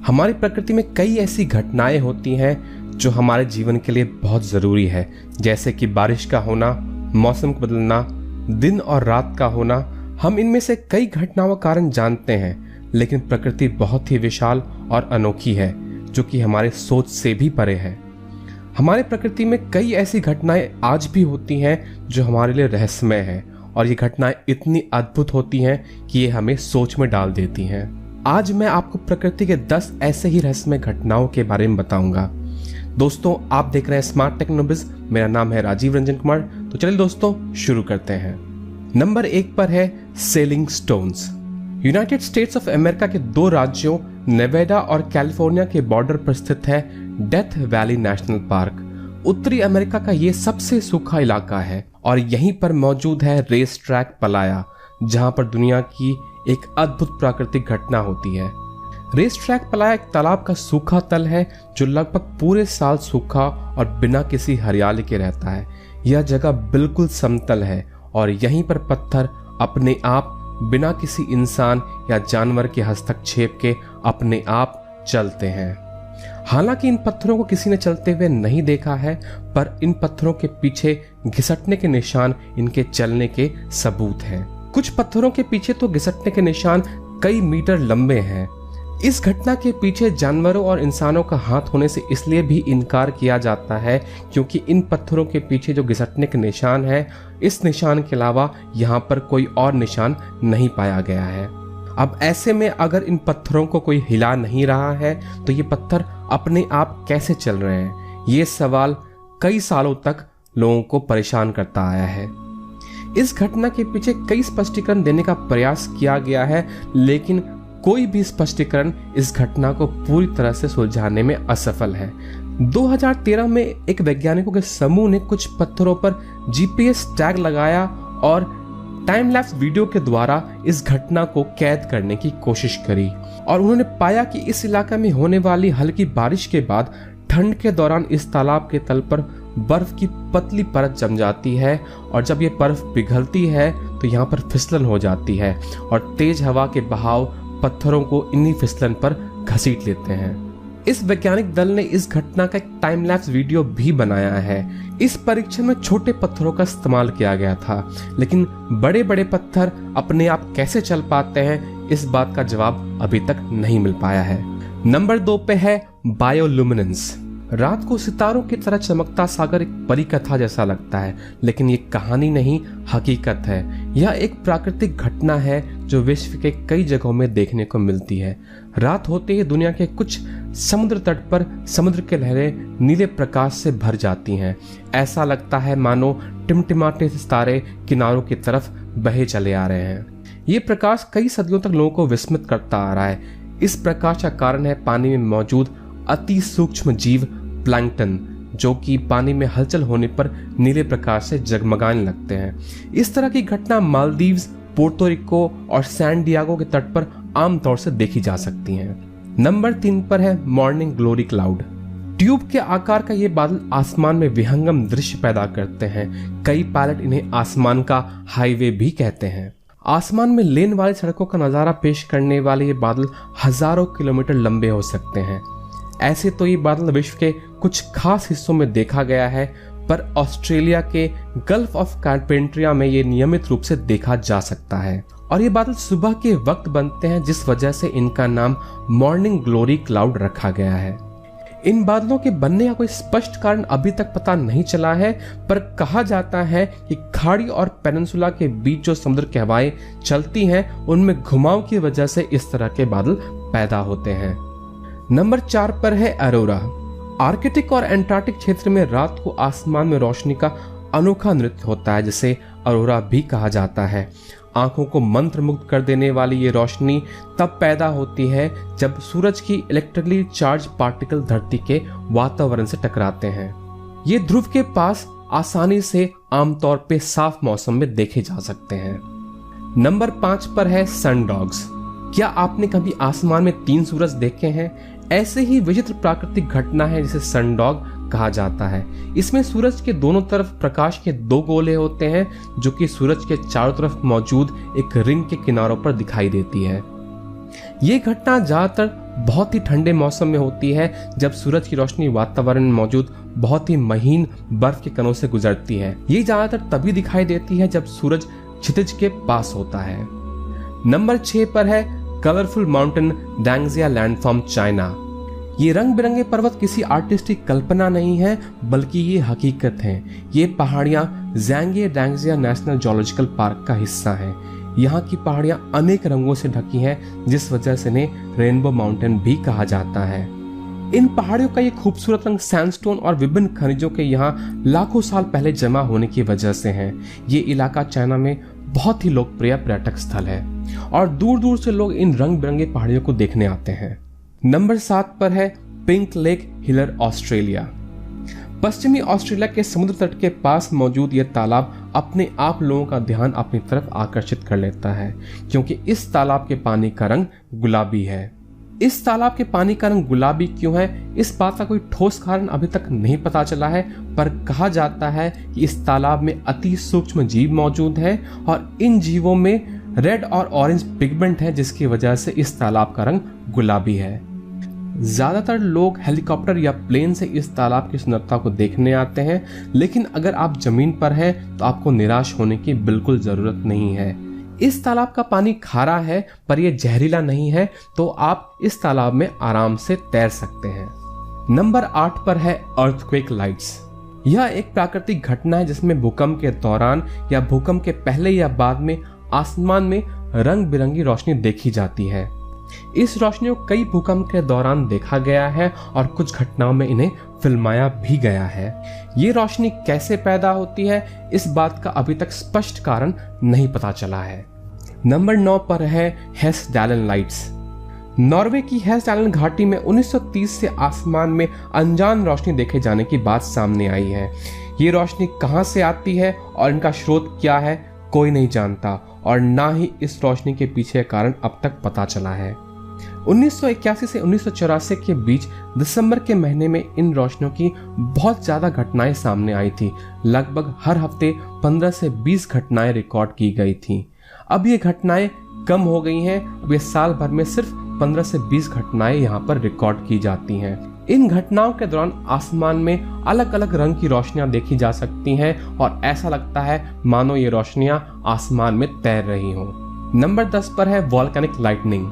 हमारी प्रकृति में कई ऐसी घटनाएं होती हैं जो हमारे जीवन के लिए बहुत ज़रूरी है, जैसे कि बारिश का होना, मौसम का बदलना, दिन और रात का होना। हम इनमें से कई घटनाओं का कारण जानते हैं, लेकिन प्रकृति बहुत ही विशाल और अनोखी है जो कि हमारे सोच से भी परे है। हमारे प्रकृति में कई ऐसी घटनाएं आज भी होती हैं जो हमारे लिए रहस्यमय है, और ये घटनाएं इतनी अद्भुत होती हैं कि ये हमें सोच में डाल देती हैं। आज मैं आपको प्रकृति के 10 ऐसे ही रहस्यमय घटनाओं के बारे में बताऊंगा। दोस्तों, आप देख रहे हैं स्मार्ट टेक्नोबिज। मेरा नाम है राजीव रंजन कुमार। तो चलिए दोस्तों शुरू करते हैं। नंबर 1 पर है selling stones. United states of America के 2 राज्यों नेवाडा और कैलिफोर्निया के बॉर्डर पर स्थित है डेथ वैली नेशनल पार्क। उत्तरी अमेरिका का ये सबसे सूखा इलाका है और यहीं पर मौजूद है रेस ट्रैक पलाया, जहां पर दुनिया की एक अद्भुत प्राकृतिक घटना होती है। रेस ट्रैक पलाया एक तालाब का सूखा तल है जो लगभग पूरे साल सूखा और बिना किसी हरियाली के रहता है। यह जगह बिल्कुल समतल है और यहीं पर पत्थर अपने आप बिना किसी इंसान या जानवर के हस्तक्षेप के अपने आप चलते हैं। हालांकि इन पत्थरों को किसी ने चलते हुए नहीं देखा है, पर इन पत्थरों के पीछे घिसटने के निशान इनके चलने के सबूत हैं। कुछ पत्थरों के पीछे तो घिसटने के निशान कई मीटर लंबे हैं। इस घटना के पीछे जानवरों और इंसानों का हाथ होने से इसलिए भी इनकार किया जाता है क्योंकि इन पत्थरों के पीछे जो घिसटने के निशान है, इस निशान के अलावा यहाँ पर कोई और निशान नहीं पाया गया है। अब ऐसे में अगर इन पत्थरों को कोई हिला नहीं रहा है तो ये पत्थर अपने आप कैसे चल रहे हैं? ये सवाल कई सालों तक लोगों को परेशान करता आया है। इस घटना के पीछे कई स्पष्टीकरण देने का प्रयास किया गया है, लेकिन कोई भी स्पष्टीकरण इस घटना को पूरी तरह से सुलझाने में असफल है। 2013 में एक वैज्ञानिकों के समूह ने कुछ पत्थरों पर जीपीएस टैग लगाया और टाइम लैप्स वीडियो के द्वारा इस घटना को कैद करने की कोशिश करी, और उन्होंने पाया कि इस इलाके में होने वाली हल्की बारिश के बाद ठंड के दौरान इस तालाब के तल पर बर्फ की पतली परत जम जाती है, और जब ये बर्फ पिघलती है तो यहाँ पर फिसलन हो जाती है और तेज हवा के बहाव पत्थरों को इन्हीं फिसलन पर घसीट लेते हैं। इस वैज्ञानिक दल ने इस घटना का एक टाइम लैप्स वीडियो भी बनाया है। इस परीक्षण में छोटे पत्थरों का इस्तेमाल किया गया था, लेकिन बड़े बड़े पत्थर अपने आप कैसे चल पाते हैं, इस बात का जवाब अभी तक नहीं मिल पाया है। नंबर 2 पे है बायोलुमिनेंस। रात को सितारों की तरह चमकता सागर एक परी कथा जैसा लगता है, लेकिन ये कहानी नहीं, हकीकत है। यह एक प्राकृतिक घटना है जो विश्व के कई जगहों में देखने को मिलती है। रात होते ही दुनिया के कुछ समुद्र तट पर समुद्र के लहरें नीले प्रकाश से भर जाती हैं। ऐसा लगता है मानो टिमटिमाते सितारे किनारों की तरफ बहे चले आ रहे हैं। ये प्रकाश कई सदियों तक लोगों को विस्मित करता आ रहा है। इस प्रकाश का कारण है पानी में मौजूद अति सूक्ष्म जीव प्लैंकटन, जो कि पानी में हलचल होने पर नीले प्रकाश से जगमगाने लगते हैं। इस तरह की घटना मालदीव्स, पोर्टो रिको और सैन डियागो के तट पर आमतौर से देखी जा सकती हैं। नंबर 3 पर है मॉर्निंग ग्लोरी क्लाउड। ट्यूब के आकार का ये बादल आसमान में विहंगम दृश्य पैदा करते हैं। कई पायलट इन्हें आसमान का हाईवे भी कहते हैं। आसमान में लेन वाली सड़कों का नजारा पेश करने वाले ये बादल हजारों किलोमीटर लंबे हो सकते हैं। ऐसे तो ये बादल विश्व के कुछ खास हिस्सों में देखा गया है, पर ऑस्ट्रेलिया के गल्फ ऑफ कार्पेंट्रिया में ये नियमित रूप से देखा जा सकता है, और ये बादल सुबह के वक्त बनते हैं, जिस वजह से इनका नाम मॉर्निंग ग्लोरी क्लाउड रखा गया है। इन बादलों के बनने का कोई स्पष्ट कारण अभी तक पता नहीं चला है, पर कहा जाता है कि खाड़ी और पेनिनसुला के बीच जो समुद्र की हवाएं चलती हैं, उनमें घुमाव की वजह से इस तरह के बादल पैदा होते हैं। नंबर 4 पर है अरोरा। आर्कटिक और एंटार्क्टिक क्षेत्र में रात को आसमान में रोशनी का अनोखा नृत्य होता है, जिसे अरोरा भी कहा जाता है। आंखों को मंत्रमुग्ध कर देने वाली ये रोशनी तब पैदा होती है जब सूरज की इलेक्ट्रिकली चार्ज पार्टिकल धरती के वातावरण से टकराते हैं। ये ध्रुव के पास आसानी से आमतौर पे साफ मौसम में देखे जा सकते हैं। नंबर 5 पर है सनडॉग्स। क्या आपने कभी आसमान में 3 सूरज देखे हैं? ऐसे ही विचित्र प्राकृतिक घटना है जिसे सनडॉग कहा जाता है। इसमें सूरज के दोनों तरफ प्रकाश के 2 गोले होते हैं, जो कि सूरज के चारों तरफ मौजूद एक रिंग के किनारों पर दिखाई देती है। ये घटना ज्यादातर बहुत ही ठंडे मौसम में होती है, जब सूरज की रोशनी वातावरण में मौजूद बहुत ही महीन बर्फ के कणों से गुजरती है। ये ज्यादातर तभी दिखाई देती है जब सूरज क्षितिज के पास होता है। नंबर 6 पर है कलरफुल माउंटेन डैंगजिया लैंडफॉर्म चाइना। ये रंग बिरंगे पर्वत किसी आर्टिस्ट की कल्पना नहीं है, बल्कि ये हकीकत है। ये पहाड़ियां ज़ेंगे डैंगजिया नेशनल जूलॉजिकल पार्क का हिस्सा हैं। यहाँ की पहाड़ियां अनेक रंगों से ढकी हैं, जिस वजह से इन्हें रेनबो माउंटेन भी कहा जाता है। इन पहाड़ियों का ये खूबसूरत रंग सैंडस्टोन और विभिन्न खनिजों के यहाँ लाखों साल पहले जमा होने की वजह से है। ये इलाका चाइना में बहुत ही लोकप्रिय पर्यटक स्थल है और दूर दूर से लोग इन रंग बिरंगे पहाड़ियों को देखने आते हैं। नंबर 7 पर है पिंक लेक हिलर ऑस्ट्रेलिया। पश्चिमी ऑस्ट्रेलिया के समुद्र तट के पास मौजूद यह तालाब अपने आप लोगों का ध्यान अपनी तरफ आकर्षित कर लेता है, क्योंकि इस तालाब के पानी का रंग गुलाबी है। इस तालाब के पानी का रंग गुलाबी क्यों है, इस बात का कोई ठोस कारण अभी तक नहीं पता चला है, पर कहा जाता है कि इस तालाब में अति सूक्ष्म जीव मौजूद है और इन जीवों में रेड और ऑरेंज पिगमेंट है, जिसकी वजह से इस तालाब का रंग गुलाबी है। ज्यादातर लोग हेलीकॉप्टर या प्लेन से इस तालाब की सुंदरता को देखने आते हैं, लेकिन अगर आप जमीन पर हैं तो आपको निराश होने की बिल्कुल जरूरत नहीं है। इस तालाब का पानी खारा है, पर यह जहरीला नहीं है, तो आप इस तालाब में आराम से तैर सकते हैं। नंबर 8 पर है अर्थक्वेक लाइट्स। यह एक प्राकृतिक घटना है जिसमें भूकंप के दौरान या भूकंप के पहले या बाद में आसमान में रंग बिरंगी रोशनी देखी जाती है। इस रोशनी को कई भूकंप के दौरान देखा गया है और कुछ घटनाओं में इन्हें फिल्माया भी गया है। ये रोशनी कैसे पैदा होती है, इस बात का अभी तक स्पष्ट कारण नहीं पता चला है। नंबर 9 पर है हेस्डैलन लाइट्स। नॉर्वे की हेस्डैलन घाटी में 1930 से आसमान में अनजान रोशनी देखे जाने की बात सामने आई है। ये रोशनी कहां से आती है और इनका स्रोत क्या है, कोई नहीं जानता और ना ही इस रोशनी के पीछे कारण अब तक पता चला है। 1981 से 1984 के बीच दिसंबर के महीने में इन रोशनियों की बहुत ज्यादा घटनाएं सामने आई थी। लगभग हर हफ्ते 15 से 20 घटनाएं रिकॉर्ड की गई थी। अब ये घटनाएं कम हो गई हैं। अब ये साल भर में सिर्फ 15 से 20 घटनाएं यहाँ पर रिकॉर्ड की जाती हैं। इन घटनाओं के दौरान आसमान में अलग अलग रंग की रोशनियां देखी जा सकती हैं और ऐसा लगता है मानो ये रोशनियां आसमान में तैर रही हों। नंबर 10 पर है वॉल्केनिक लाइटनिंग।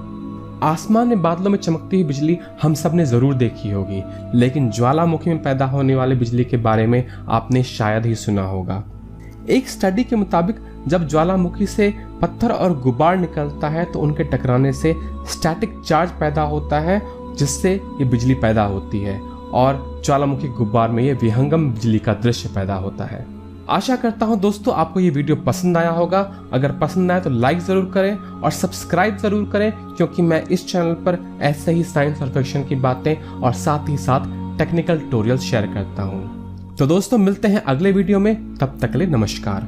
आसमान में बादलों में चमकती हुई बिजली हम सब ने जरूर देखी होगी, लेकिन ज्वालामुखी में पैदा होने वाली बिजली के बारे में आपने शायद ही सुना होगा। एक स्टडी के मुताबिक जब ज्वालामुखी से पत्थर और गुबार निकलता है तो उनके टकराने से स्टैटिक चार्ज पैदा होता है, जिससे ये बिजली पैदा होती है और ज्वालामुखी गुब्बार में ये विहंगम बिजली का दृश्य पैदा होता है। आशा करता हूं दोस्तों आपको ये वीडियो पसंद आया होगा। अगर पसंद आया तो लाइक जरूर करें और सब्सक्राइब जरूर करें, क्योंकि मैं इस चैनल पर ऐसे ही साइंस और फिक्शन की बातें और साथ ही साथ टेक्निकल ट्यूटोरियल शेयर करता हूं। तो दोस्तों मिलते हैं अगले वीडियो में, तब तक के लिए नमस्कार।